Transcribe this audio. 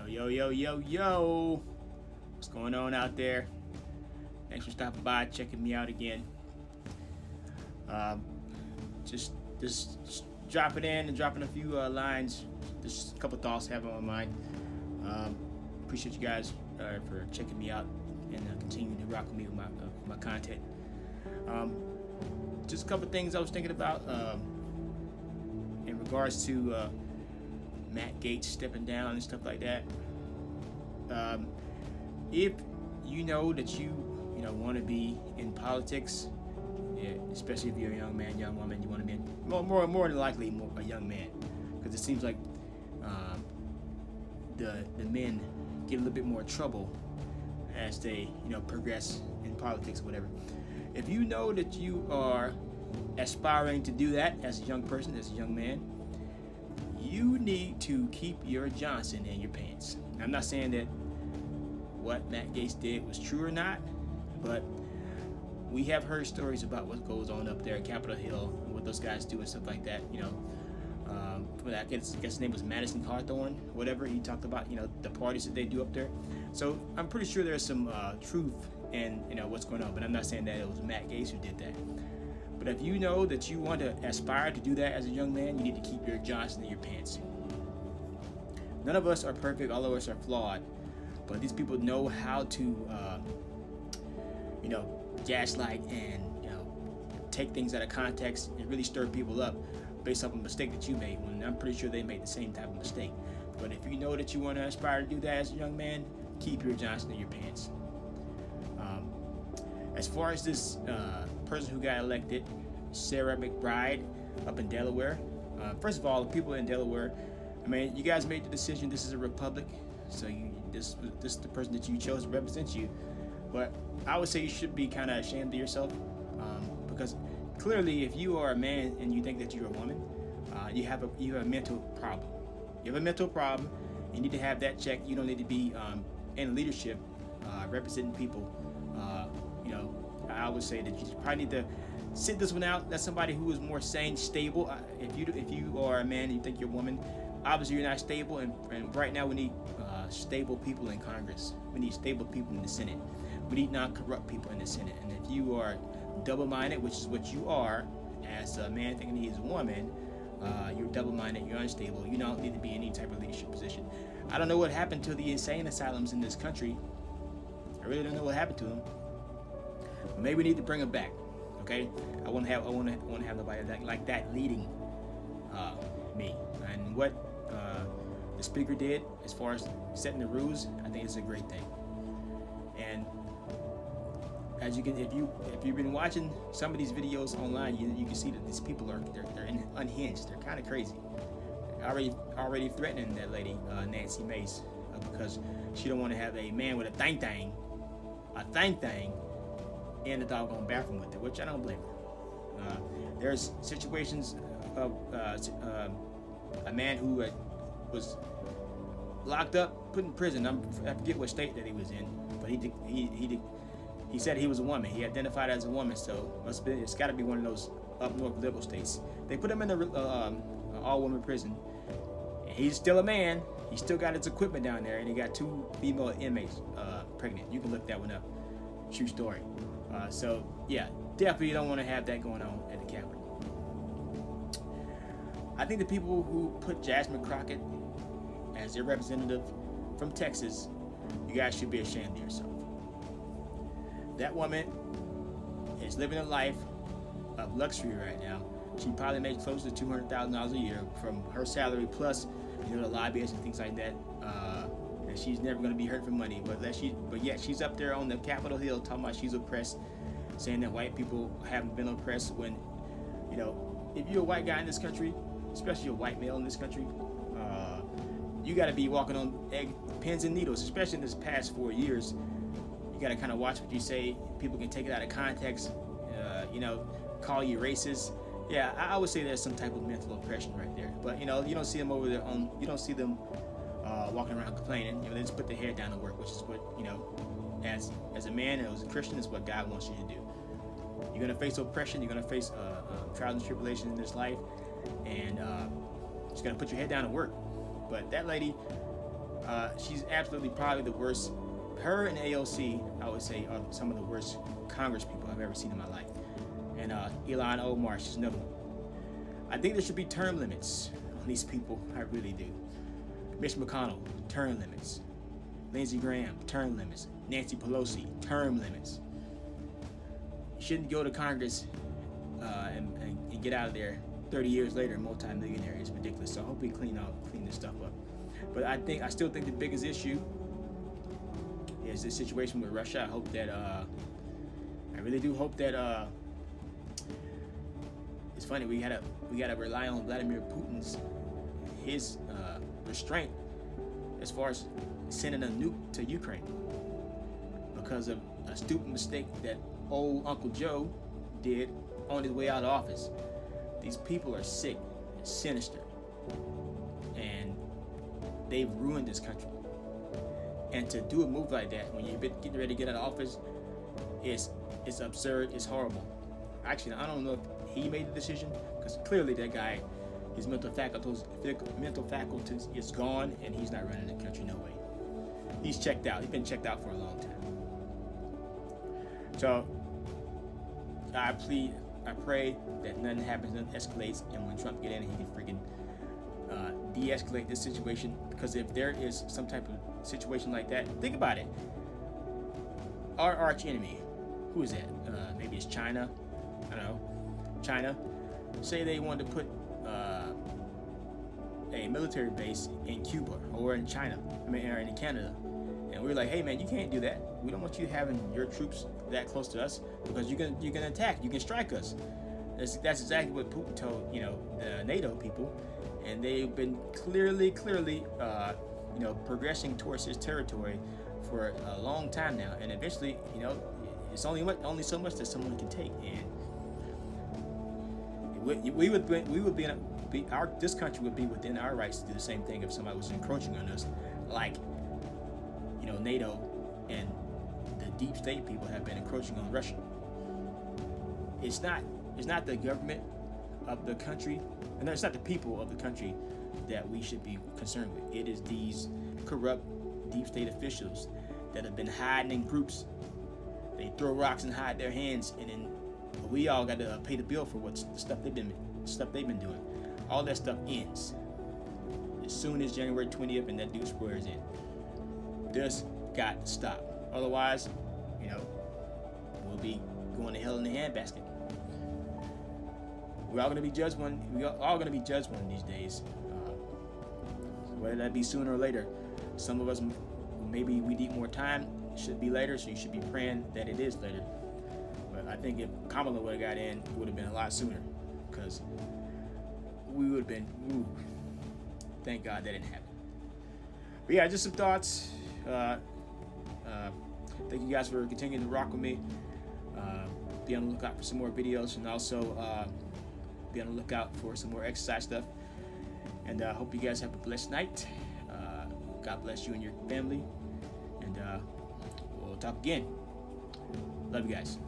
Yo. What's going on out there? Thanks for stopping by, checking me out again. Just dropping in and dropping a few lines. Just a couple thoughts I have on my mind. Appreciate you guys for checking me out and continuing to rock with me with my content. Just a couple things I was thinking about in regards to Matt Gaetz stepping down and stuff like that. If you know that you want to be in politics, yeah, especially if you're a young man, young woman, you want to be more than likely a young man, because it seems like the men get a little bit more trouble as they progress in politics or whatever. If you know that you are aspiring to do that as a young person, as a young man, you need to keep your Johnson in your pants. I'm not saying that what Matt Gaetz did was true or not, but we have heard stories about what goes on up there at Capitol Hill and what those guys do and stuff like that. I guess his name was Madison Cawthorn, whatever. He talked about the parties that they do up there. So I'm pretty sure there's some truth in what's going on, but I'm not saying that it was Matt Gaetz who did that. But if you know that you want to aspire to do that as a young man, you need to keep your Johnson in your pants. None of us are perfect. All of us are flawed. But these people know how to, gaslight and, take things out of context and really stir people up based off a mistake that you made, when I'm pretty sure they made the same type of mistake. But if you know that you want to aspire to do that as a young man, keep your Johnson in your pants. As far as this person who got elected, Sarah McBride, up in Delaware. First of all, the people in Delaware, you guys made the decision. This is a republic, so this is the person that you chose to represent you. But I would say you should be kind of ashamed of yourself, because clearly, if you are a man and you think that you're a woman, you have a mental problem. You have a mental problem. You need to have that checked. You don't need to be in leadership, representing people. I would say that you probably need to sit this one out. Let somebody who is more sane, stable. If you are a man and you think you're a woman, obviously you're not stable. And right now we need stable people in Congress. We need stable people in the Senate. We need non-corrupt people in the Senate. And if you are double-minded, which is what you are, as a man thinking he is a woman, you're double-minded, you're unstable, you don't need to be in any type of leadership position. I don't know what happened to the insane asylums in this country. I really don't know what happened to them. But maybe we need to bring them back. Okay, I want to have nobody like that leading me. And what the speaker did as far as setting the rules, I think it's a great thing. And as you can, if you've been watching some of these videos online, you can see that these people are unhinged. They're kind of crazy. Already threatening that lady Nancy Mace because she don't want to have a man with a thang in the doggone bathroom with her, which I don't blame her. There's situations of a man who was locked up, put in prison. I forget what state that he was in, but he said he was a woman. He identified as a woman, so it's got to be one of those up north liberal states. They put him in the all-woman prison. And he's still a man. He still got his equipment down there, and he got 2 female inmates pregnant. You can look that one up. True story. So yeah, definitely don't want to have that going on at the Capitol. I think the people who put Jasmine Crockett as their representative from Texas, you guys should be ashamed of yourself. That woman is living a life of luxury right now. She probably makes close to $200,000 a year from her salary, plus the lobbyists and things like that. And she's never going to be hurt for money. But yet she's up there on the Capitol Hill talking about she's oppressed, saying that white people haven't been oppressed. When if you're a white guy in this country, especially a white male in this country, you got to be walking on pins and needles, especially in this past 4 years. You got to kind of watch what you say. People can take it out of context, call you racist. Yeah, I would say there's some type of mental oppression right there. But you don't see them over there you don't see them walking around complaining. They just put their head down and work, which is what as a man and as a Christian, is what God wants you to do. You're gonna face oppression. You're gonna face trials and tribulation in this life, and just gonna put your head down and work. But that lady, She's absolutely probably the worst. Her and AOC, I would say, are some of the worst Congress people I've ever seen in my life. And Ilhan Omar, she's another one. I think there should be term limits on these people. I really do. Mitch McConnell, term limits. Lindsey Graham, term limits. Nancy Pelosi, term limits. You shouldn't go to Congress and get out of there 30 years later, multi-millionaire. It's ridiculous. So I hope we clean this stuff up. But I still think the biggest issue is the situation with Russia. I hope that I really do hope that it's funny, we gotta rely on Vladimir Putin's restraint as far as sending a nuke to Ukraine because of a stupid mistake that old Uncle Joe did on his way out of office. These people are sick and sinister, and they've ruined this country. And to do a move like that when you're getting ready to get out of office is absurd. It's horrible. Actually, I don't know if he made the decision, because clearly that guy, his mental faculties is gone, and he's not running the country. No way. He's checked out. He's been checked out for a long time. So I pray that nothing happens, nothing escalates, and when Trump get in, he can freaking de-escalate this situation. Because if there is some type of situation like that, think about it. Our arch enemy, who is that? Maybe it's China. I don't know. China. Say they wanted to put a military base in Cuba or in China, or in Canada, and we're like, hey man, you can't do that. We don't want you having your troops that close to us, because you're gonna attack. You can strike us. That's exactly what Putin told the NATO people, and they've been clearly progressing towards his territory for a long time now, and eventually it's only so much that someone can take, and this country would be within our rights to do the same thing if somebody was encroaching on us, like NATO and the deep state people have been encroaching on Russia. It's not the government of the country, and it's not the people of the country that we should be concerned with. It is these corrupt deep state officials that have been hiding in groups. They throw rocks and hide their hands, and then we all got to pay the bill for the stuff they've been doing. All that stuff ends as soon as January 20th and that dude swears in. This got to stop. Otherwise, we'll be going to hell in the handbasket. We're all going to be judged one. We are all going to be judged one of these days. Whether that be sooner or later. Some of us, maybe we need more time. It should be later, so you should be praying that it is later. But I think if Kamala would have got in, it would have been a lot sooner, because we would have been. Ooh, thank God that didn't happen. But yeah, just some thoughts. Thank you guys for continuing to rock with me. Be on the lookout for some more videos, and also be on the lookout for some more exercise stuff. And I hope you guys have a blessed night. God bless you and your family. And we'll talk again. Love you guys.